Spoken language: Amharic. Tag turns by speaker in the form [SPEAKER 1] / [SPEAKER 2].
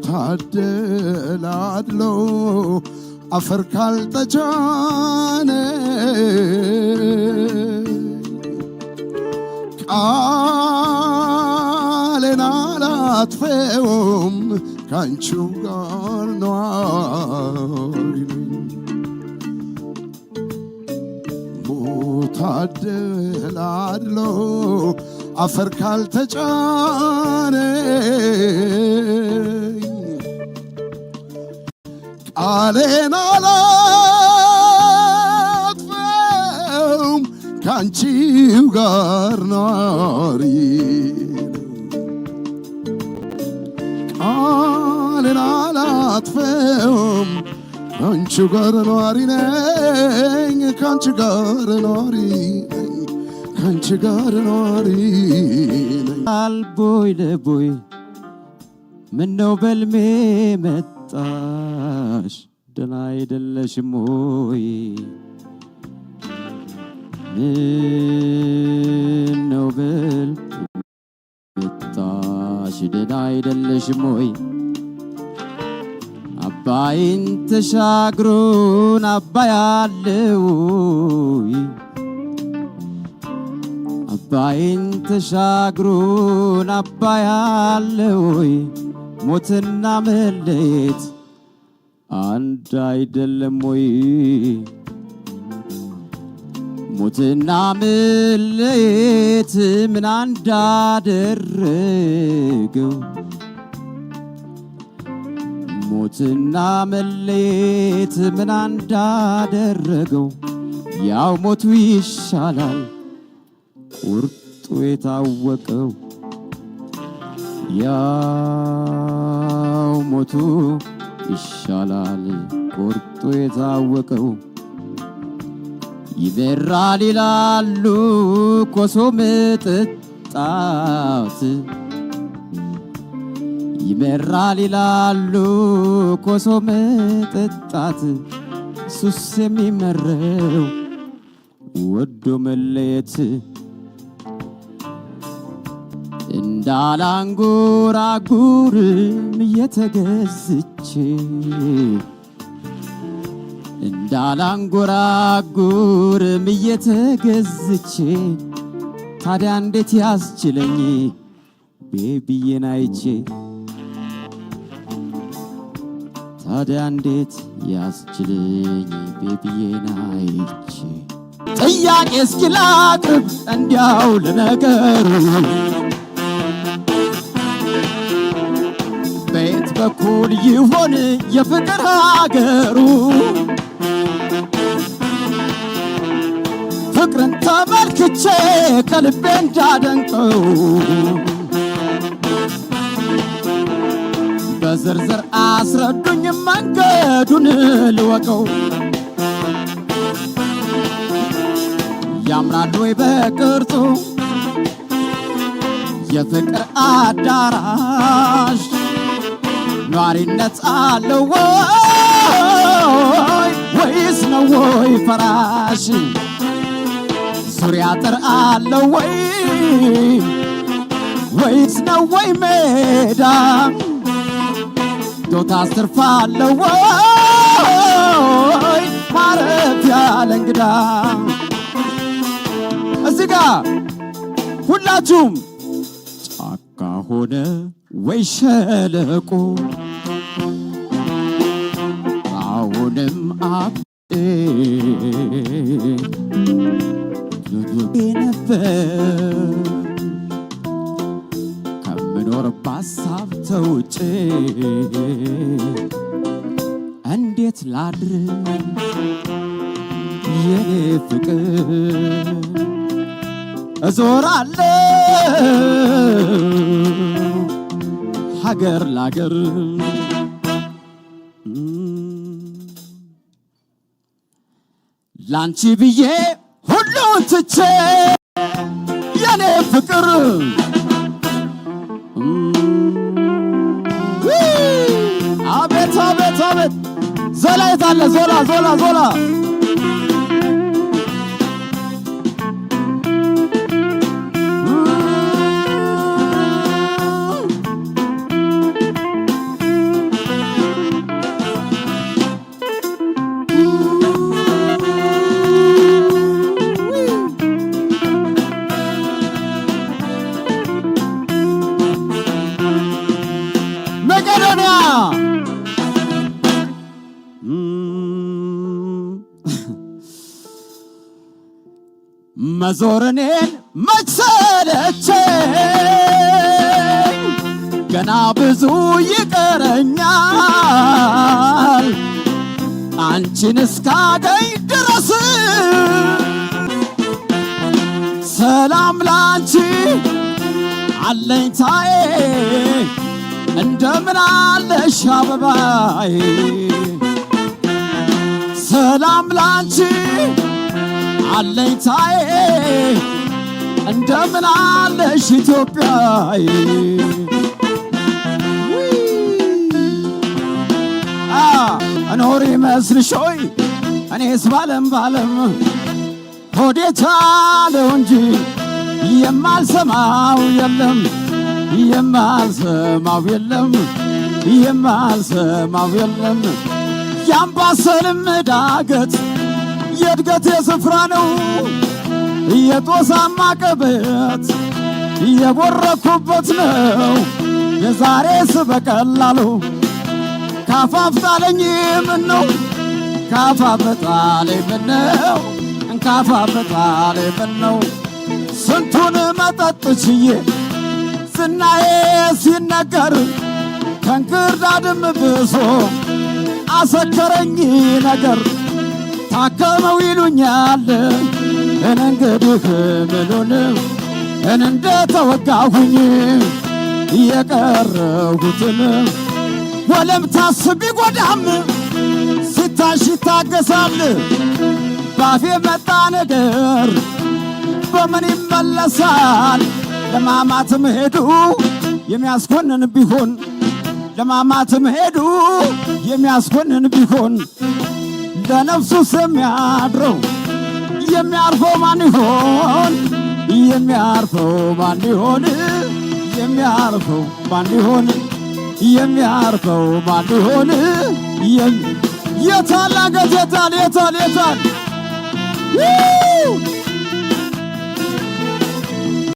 [SPEAKER 1] ታደላድሎ አፈር ካልተጫነ ቃሌን አላጥፈውም ካንቺው ጋር ኗሪ ታደላድሎ አፈር ካልተጫነ ቃሌን አላጥፈውም ካንቺው ጋር ኗሪ ቃሌን አላጥፈውም ካንቺ ጋር ኗሪ ነኝ ካንቺ ጋር ኗሪ ነኝ ካንቺ ጋር ኗሪ ነኝ
[SPEAKER 2] አልቦይ ለቦይ ምነው በልሜ መጣሽ ደህና አይደለሽም ሆይ ምነው በልሜ መጣሽ ደህና አይደለሽም ሆይ አባይን ተሻግሮን አባይ አለው አባይን ተሻግሮን አባይ አለው ሞትና መለየት አንድ አይደለም ወይ ሞትና መለየት ምን እንዳደረገው ሞትና መለየት ምን እንዳደረገው ያው ሞቱ ይሻላል ቁርጡ የታወቀው ያው ሞቱ ይሻላል ቁርጡ የታወቀው ይበራል ይላሉ ኮሶ መጠጣት ይመራል ይላሉ ኮሶ መጠጣት ሱስ የሚመረው ወዶ መለየት እንዳላንጎራጉርም እየተገዝቼ እንዳላንጎራጉርም እየተገዝቼ ታዲያ እንዴት ያስችለኝ ቤቢዬን አይቼ ታዲያ እንዴት ያስችለኝ ቤቢዬን አይቼ ጥያቄ እስኪ ላቅርብ እንዲያው ለነገሩ በየት በኩል ይሆን የፍቅር ሀገሩ ፍቅርን ተመልክቼ ከልቤ እንዳደንቀው በዝርዝር አስረዱኝ መንገዱን ልወቀው ያምራል ወይ በቅርጹ የፍቅር አዳራሽ ኗሪነት አለው ወይስ ነው ወይ ፈራሽ ዙሪያ አጥር አለው ወይስ ነው ወይ ሜዳ ዶታ አስተርፋለው ማረፊያ ለእንግዳ እዚህ ጋር ሁላችሁም ጫካ ሆነ ወይ ሸለቆ አሁንም ነበር ከምኖርባት ሀሳብ ተውጬ እንዴት ላድር የኔ ፍቅር እዞራለሁ ሀገር ላገር ላንቺ ብዬ ሁሉን ትቼ የኔ ፍቅር አቤት አቤት አቤት ዞላ የታለ ዞላ ዞላ ዞላ መዞር እኔን መች ሰለቸኝ ገና ብዙ ይቀረኛል አንቺን እስካገኝ ድረስ ሰላም ላንቺ አለኝታዬ እንደምን አለሽ አበባዬ ሰላም ላንቺ አለኝታዬ እንደምን አለሽ ኢትዮጵያዬ እኖር ይመስልሾይ እኔስ ባለም ሆዴ ቻለው እንጂ የማልሰማው የለም የማልሰማው የለም ያምባሰልም ዳገት የእድገቴ ስፍራ ነው የጦሳማ ቀበት የቦረኩበት ነው የዛሬስ በቀላሉ ካፋፍጣለኝ ምነው ካፋፍጣለኝ ምነው ስንቱን መጠጥ ችዬ ዝናዬ ሲነገር ከእንክርዳድም ብሶ አሰከረኝ ነገር ታከመው ይሉኛል እንግዲህ ምኑን እንደተወጋሁኝ የቀረሁትን ወለምታስ ቢጎዳም ሲታሽ ይታገሳል ባፌ መጣ ነገር በምን ይመለሳል ለማማት መሄዱ የሚያስኮንን ቢሆን ለማማት መሄዱ የሚያስኮንን ቢሆን ለነፍሱስ የሚያድረው የሚያርፈው ማን ይሆን የሚያርፈው ማን ይሆን የሚያርፈው ማን ይሆን የሚያርፈው ማን ይሆን የታል አገት የታል